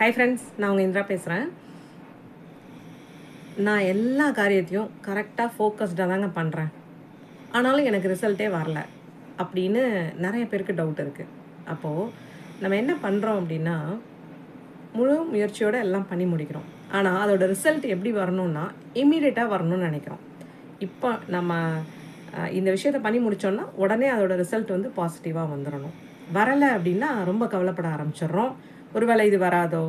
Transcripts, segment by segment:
Hi friends, நான் உங்கள் இந்திரா பேசுகிறேன். நான் எல்லா காரியத்தையும் கரெக்டாக ஃபோக்கஸ்டாக தாங்க பண்ணுறேன். ஆனாலும் எனக்கு ரிசல்ட்டே வரல அப்படின்னு நிறைய பேருக்கு டவுட் இருக்குது. அப்போது நம்ம என்ன பண்ணுறோம் அப்படின்னா, முழு முயற்சியோடு எல்லாம் பண்ணி முடிக்கிறோம். ஆனால் அதோட ரிசல்ட் எப்படி வரணும்னா இம்மீடியட்டாக வரணும்னு நினைக்கிறோம். இப்போ நம்ம இந்த விஷயத்த பண்ணி முடித்தோன்னா உடனே அதோட ரிசல்ட் வந்து பாசிட்டிவாக வந்துடணும். வரலை அப்படின்னா ரொம்ப கவலைப்பட ஆரம்பிச்சிடுறோம். ஒருவேளை இது வராதோ,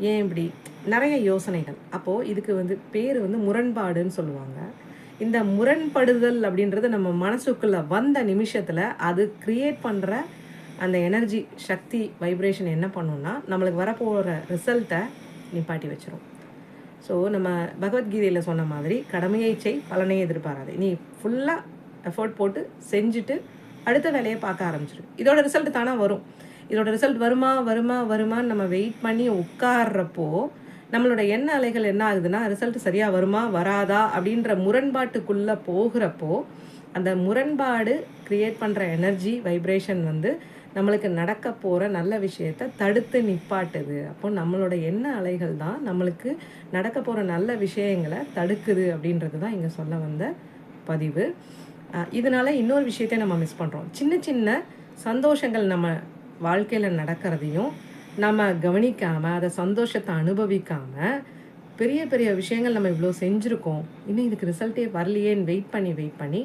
ஏன் இப்படி நிறைய யோசனைகள். அப்போது இதுக்கு வந்து பேர் வந்து முரண்பாடுன்னு சொல்லுவாங்க. இந்த முரண்படுதல் அப்படின்றது நம்ம மனசுக்குள்ளே வந்த நிமிஷத்தில் அது க்ரியேட் பண்ணுற அந்த எனர்ஜி, சக்தி, வைப்ரேஷன் என்ன பண்ணுன்னா நம்மளுக்கு வரப்போகிற ரிசல்ட்டை நிப்பாட்டி வச்சிரும். ஸோ நம்ம பகவத்கீதையில் சொன்ன மாதிரி கடமையை செய், பலனை எதிர்பாராது. நீ ஃபுல்லாக எஃபோர்ட் போட்டு செஞ்சுட்டு அடுத்த வேலையை பார்க்க ஆரம்பிச்சிரு. இதோட ரிசல்ட் தானே வரும். இதோட ரிசல்ட் வருமான்னு நம்ம வெயிட் பண்ணி உட்கார்றப்போ நம்மளோட எண்ண அலைகள் என்ன ஆகுதுன்னா, ரிசல்ட் சரியாக வருமா வராதா அப்படின்ற முரண்பாட்டுக்குள்ளே போகிறப்போ அந்த முரண்பாடு க்ரியேட் பண்ணுற எனர்ஜி, வைப்ரேஷன் வந்து நம்மளுக்கு நடக்க போகிற நல்ல விஷயத்தை தடுத்து நிப்பாட்டுது. அப்போ நம்மளோட எண்ண அலைகள் தான் நம்மளுக்கு நடக்க போகிற நல்ல விஷயங்களை தடுக்குது அப்படின்றது தான் இங்கே சொல்ல வந்த பதிவு. இதனால் இன்னொரு விஷயத்தை நம்ம மிஸ் பண்ணுறோம். சின்ன சின்ன சந்தோஷங்கள் நம்ம வாழ்க்கையில் நடக்கிறதையும் நம்ம கவனிக்காமல் அதை சந்தோஷத்தை அனுபவிக்காமல் பெரிய பெரிய விஷயங்கள் நம்ம இவ்வளோ செஞ்சுருக்கோம், இன்னும் இதுக்கு ரிசல்ட்டே வரலையேன்னு வெயிட் பண்ணி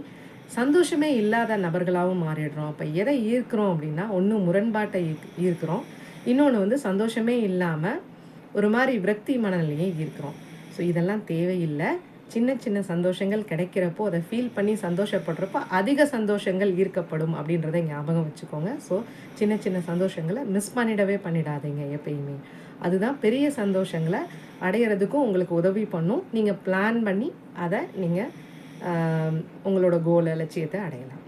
சந்தோஷமே இல்லாத நபர்களாகவும் மாறிடுறோம். அப்போ எதை ஈர்க்கிறோம் அப்படின்னா, ஒன்று முரண்பாட்டை ஈர்க்கிறோம், இன்னொன்று வந்து சந்தோஷமே இல்லாமல் ஒரு மாதிரி விரக்தி மனநிலையை ஈர்க்கிறோம். ஸோ இதெல்லாம் தேவையில்லை. சின்ன சின்ன சந்தோஷங்கள் கிடைக்கிறப்போ அதை ஃபீல் பண்ணி சந்தோஷப்படுறப்போ அதிக சந்தோஷங்கள் ஈர்க்கப்படும் அப்படின்றத ஞாபகம் வச்சுக்கோங்க. ஸோ சின்ன சின்ன சந்தோஷங்களை மிஸ் பண்ணிடாதீங்க எப்பயுமே. அதுதான் பெரிய சந்தோஷங்களை அடையிறதுக்கும் உங்களுக்கு உதவி பண்ணும். நீங்கள் பிளான் பண்ணி அதை நீங்கள் உங்களோட கோலை, லட்சியத்தை அடையலாம்.